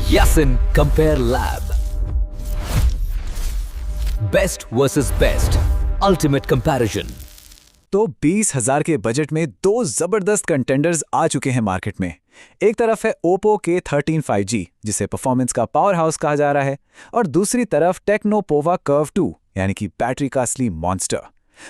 Yasin Compare Lab. Best versus best. Ultimate comparison. तो 20,000 के budget में दो जबरदस्त कंटेंडर्स आ चुके हैं मार्केट में। एक तरफ है Oppo K13 5G, जिसे परफॉर्मेंस का पावर हाउस कहा जा रहा है, और दूसरी तरफ टेक्नो पोवा कर्व 2, यानी कि बैटरी का असली मॉन्स्टर।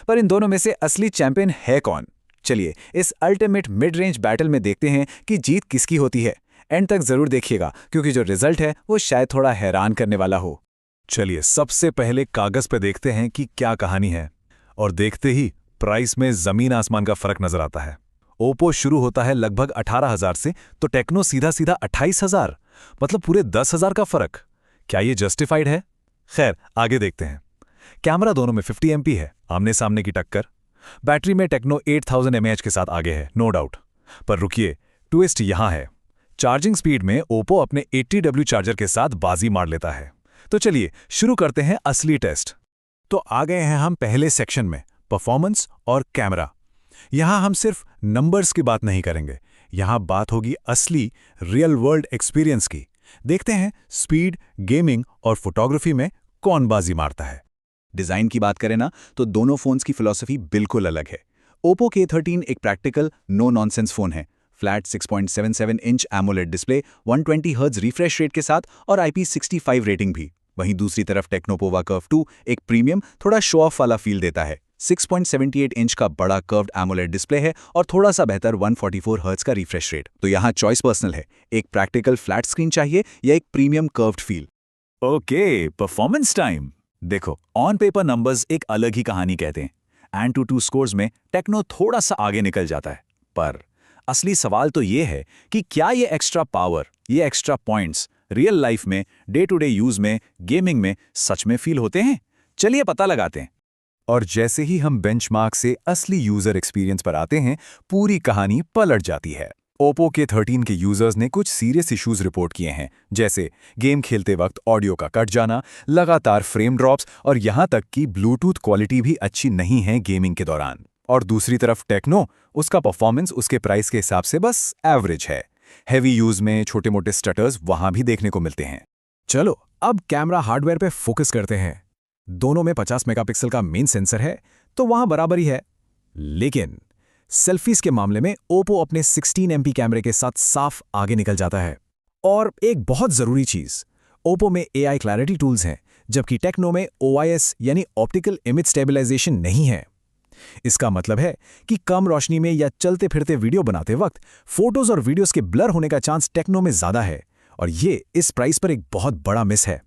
पर इन दोनों में से असली चैंपियन है कौन? चलिए इस अल्टीमेट मिड रेंज बैटल में देखते हैं कि जीत किसकी होती है। एंड तक जरूर देखिएगा, क्योंकि जो रिजल्ट है वो शायद थोड़ा हैरान करने वाला हो। चलिए सबसे पहले कागज पे देखते हैं कि क्या कहानी है, और देखते ही प्राइस में जमीन आसमान का फर्क नजर आता है। ओप्पो शुरू होता है लगभग 18,000 से, तो टेक्नो सीधा सीधा 28,000, मतलब पूरे 10,000 का फर्क। क्या ये जस्टिफाइड है? खैर आगे देखते हैं। कैमरा दोनों में 50 MP है, आमने सामने की टक्कर। बैटरी में टेक्नो 8000 mAh के साथ आगे है, नो डाउट। पर रुकिए, ट्विस्ट यहां है। चार्जिंग स्पीड में ओप्पो अपने 80W चार्जर के साथ बाजी मार लेता है। तो चलिए शुरू करते हैं असली टेस्ट। तो आ गए हैं हम पहले सेक्शन में, परफॉर्मेंस और कैमरा। यहां हम सिर्फ नंबर्स की बात नहीं करेंगे, यहां बात होगी असली रियल वर्ल्ड एक्सपीरियंस की। देखते हैं स्पीड, गेमिंग और फोटोग्राफी में कौन बाजी मारता है। डिजाइन की बात करें ना, तो दोनों फोन्स की फिलॉसफी बिल्कुल अलग है। Oppo K13 एक प्रैक्टिकल नो नॉनसेंस फोन है। Flat 6.77 inch AMOLED display, 120 hertz refresh rate के साथ और IP65 रेटिंग भी। वहीं दूसरी तरफ टेक्नो पोवा कर्व 2 एक प्रीमियम, थोड़ा शो ऑफ वाला फील देता है। 6.78 इंच का बड़ा कर्व्ड एमोलेड डिस्प्ले है और थोड़ा सा बेहतर 144 हर्ट्ज का रिफ्रेश रेट। तो यहाँ चॉइस पर्सनल है, एक प्रैक्टिकल फ्लैट स्क्रीन चाहिए या एक premium curved feel. Okay, performance time. देखो, ऑन पेपर नंबर्स एक अलग ही कहानी कहते हैं। AnTuTu स्कोर्स में टेक्नो थोड़ा सा आगे निकल जाता है, पर असली सवाल तो ये है कि क्या ये एक्स्ट्रा पावर, ये एक्स्ट्रा पॉइंट्स रियल लाइफ में, डे टू डे यूज में, गेमिंग में सच में फील होते हैं? चलिए पता लगाते हैं। और जैसे ही हम बेंचमार्क से असली यूजर एक्सपीरियंस पर आते हैं, पूरी कहानी पलट जाती है। Oppo K13 के यूजर्स ने कुछ सीरियस इश्यूज रिपोर्ट किए हैं, जैसे गेम खेलते वक्त ऑडियो का कट जाना, लगातार फ्रेम ड्रॉप्स और यहां तक कि ब्लूटूथ क्वालिटी भी अच्छी नहीं है गेमिंग के दौरान। और दूसरी तरफ टेक्नो, उसका परफॉर्मेंस उसके प्राइस के हिसाब से बस एवरेज है। हेवी यूज में छोटे मोटे स्टटर्स वहां भी देखने को मिलते हैं। चलो अब कैमरा हार्डवेयर पे फोकस करते हैं। दोनों में 50 मेगापिक्सल का मेन सेंसर है, तो वहां बराबरी है। लेकिन सेल्फीज के मामले में ओप्पो अपने 16 MP कैमरे के साथ साफ आगे निकल जाता है। और एक बहुत जरूरी चीज, ओप्पो में AI क्लैरिटी टूल्स हैं, जबकि टेक्नो में OIS यानी ऑप्टिकल इमेज स्टेबलाइजेशन नहीं है। इसका मतलब है कि कम रोशनी में या चलते फिरते वीडियो बनाते वक्त फोटोज और वीडियोस के ब्लर होने का चांस टेक्नो में ज्यादा है, और ये इस प्राइस पर एक बहुत बड़ा मिस है।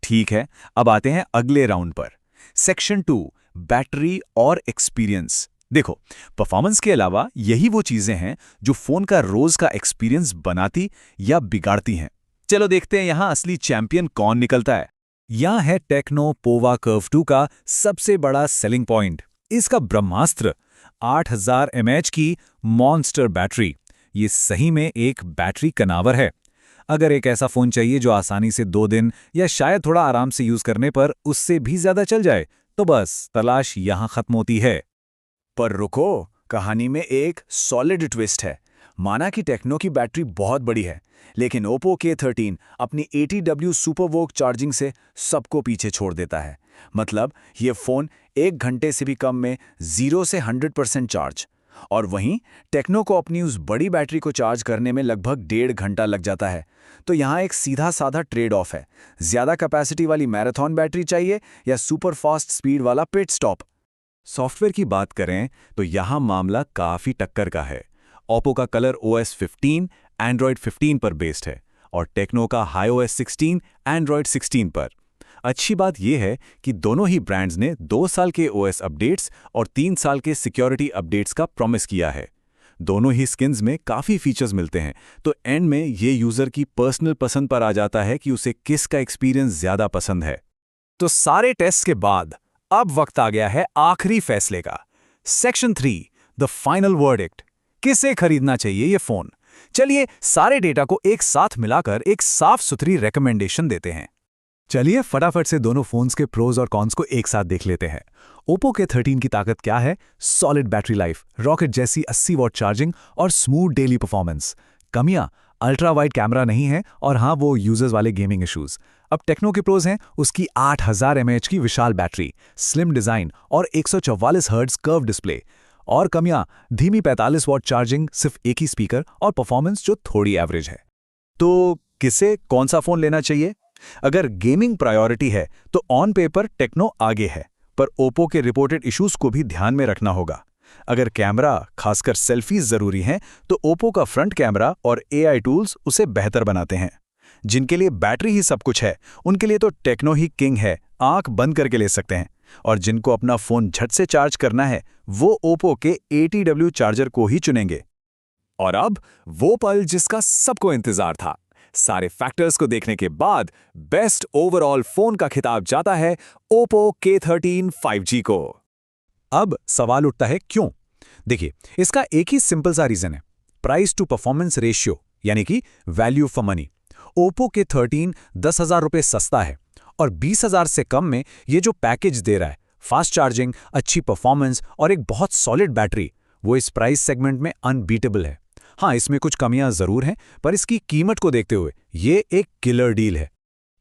ठीक है, अब आते हैं अगले राउंड पर। सेक्शन 2, बैटरी और एक्सपीरियंस। देखो, परफॉर्मेंस के अलावा यही वो चीजें हैं जो फोन का रोज का एक्सपीरियंस बनाती या बिगाड़ती हैं। चलो देखते हैं यहां असली चैंपियन कौन निकलता है। यहां है टेक्नो पोवा कर्व 2 का सबसे बड़ा सेलिंग पॉइंट, इसका ब्रह्मास्त्र 8000 mAh की मॉन्स्टर बैटरी। ये सही में एक बैटरी कनावर है। अगर एक ऐसा फोन चाहिए जो आसानी से 2 दिन या शायद थोड़ा आराम से यूज करने पर उससे भी ज्यादा चल जाए, तो बस तलाश यहां खत्म होती है। पर रुको, कहानी में एक सॉलिड ट्विस्ट है। माना कि टेक्नो की बैटरी बहुत बड़ी है, लेकिन Oppo K13 अपनी 80W सुपरवोक चार्जिंग से सबको पीछे छोड़ देता है। मतलब ये फोन 1 घंटे से भी कम में 0 से 100% चार्ज, और वहीं टेक्नो को अपनी उस बड़ी बैटरी को चार्ज करने में लगभग 1.5 घंटा लग जाता है। तो यहाँ एक सीधा साधा ट्रेड ऑफ है, ज्यादा कैपेसिटी वाली मैराथन बैटरी चाहिए या सुपर फास्ट स्पीड वाला पिट स्टॉप। सॉफ्टवेयर की बात करें तो यहां मामला काफी टक्कर का है। Oppo का कलर OS 15 Android 15 पर बेस्ड है, और टेक्नो का iOS 16 Android 16 पर। अच्छी बात यह है कि दोनों ही ब्रांड्स ने 2 साल के OS अपडेट्स और 3 साल के सिक्योरिटी अपडेट्स का प्रॉमिस किया है। दोनों ही स्किन्स में काफी फीचर्स मिलते हैं, तो एंड में ये यूजर की पर्सनल पसंद पर आ जाता है कि उसे किस का एक्सपीरियंस ज्यादा पसंद है। तो सारे टेस्ट के बाद अब वक्त आ गया है आखिरी फैसले का। Section 3, the final verdict. किसे खरीदना चाहिए ये फोन? चलिए सारे डेटा को एक साथ मिलाकर एक साफ सुथरी रिकमेंडेशन देते हैं। चलिए फटाफट से दोनों फोन्स के प्रोज और कॉन्स को एक साथ देख लेते हैं। Oppo K13 की ताकत क्या है? सॉलिड बैटरी लाइफ, रॉकेट जैसी 80 वॉट चार्जिंग और स्मूथ डेली परफॉर्मेंस। कमियां, अल्ट्रा वाइड कैमरा नहीं है और हाँ वो यूजर्स वाले गेमिंग इश्यूज। अब टेक्नो के प्रोज हैं उसकी 8000 mAh की विशाल बैटरी, स्लिम डिजाइन और 144 हर्ट्ज कर्व डिस्प्ले। और कमियां, धीमी 45 वॉट चार्जिंग, सिर्फ एक ही स्पीकर और परफॉर्मेंस जो थोड़ी एवरेज है। तो किसे कौन सा फोन लेना चाहिए? अगर गेमिंग प्रायोरिटी है तो ऑन पेपर टेक्नो आगे है, पर ओप्पो के रिपोर्टेड इश्यूज को भी ध्यान में रखना होगा। अगर कैमरा, खासकर सेल्फीज जरूरी हैं, तो ओप्पो का फ्रंट कैमरा और एआई टूल्स उसे बेहतर बनाते हैं। जिनके लिए बैटरी ही सब कुछ है, उनके लिए तो टेक्नो ही किंग है, आंख बंद करके ले सकते हैं। और जिनको अपना फोन झट से चार्ज करना है, वो ओप्पो के 80W चार्जर को ही चुनेंगे। और अब वो पल जिसका सबको इंतजार था। सारे फैक्टर्स को देखने के बाद बेस्ट ओवरऑल फोन का खिताब जाता है ओप्पो K13 5G को। अब सवाल उठता है क्यों? देखिए, इसका एक ही सिंपल सा रीजन है, प्राइस टू परफॉर्मेंस रेशियो, यानी कि value for money. Oppo K13 10,000 रुपये सस्ता है और 20,000 से कम में ये जो पैकेज दे रहा है, फास्ट चार्जिंग, अच्छी परफॉर्मेंस और एक बहुत सॉलिड बैटरी, वो इस प्राइस सेगमेंट में अनबीटेबल है। हाँ, इसमें कुछ कमियां जरूर हैं, पर इसकी कीमत को देखते हुए ये एक किलर डील है।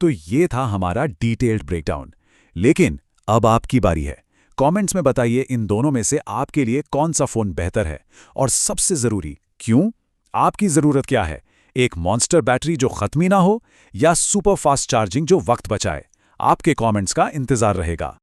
तो ये था हमारा डिटेल्ड ब्रेकडाउन। लेकिन अब आपकी बारी है। कमेंट्स में बताइए इन दोनों में से आपके लिए कौन सा फोन बेहतर है, और सबसे जरूरी क्यों? आपकी जरूरत क्या है? एक मॉन्स्टर बैटरी जो खत्म ही ना हो, या सुपर फास्ट चार्जिंग जो वक्त बचाए? आपके कमेंट्स का इंतजार रहेगा।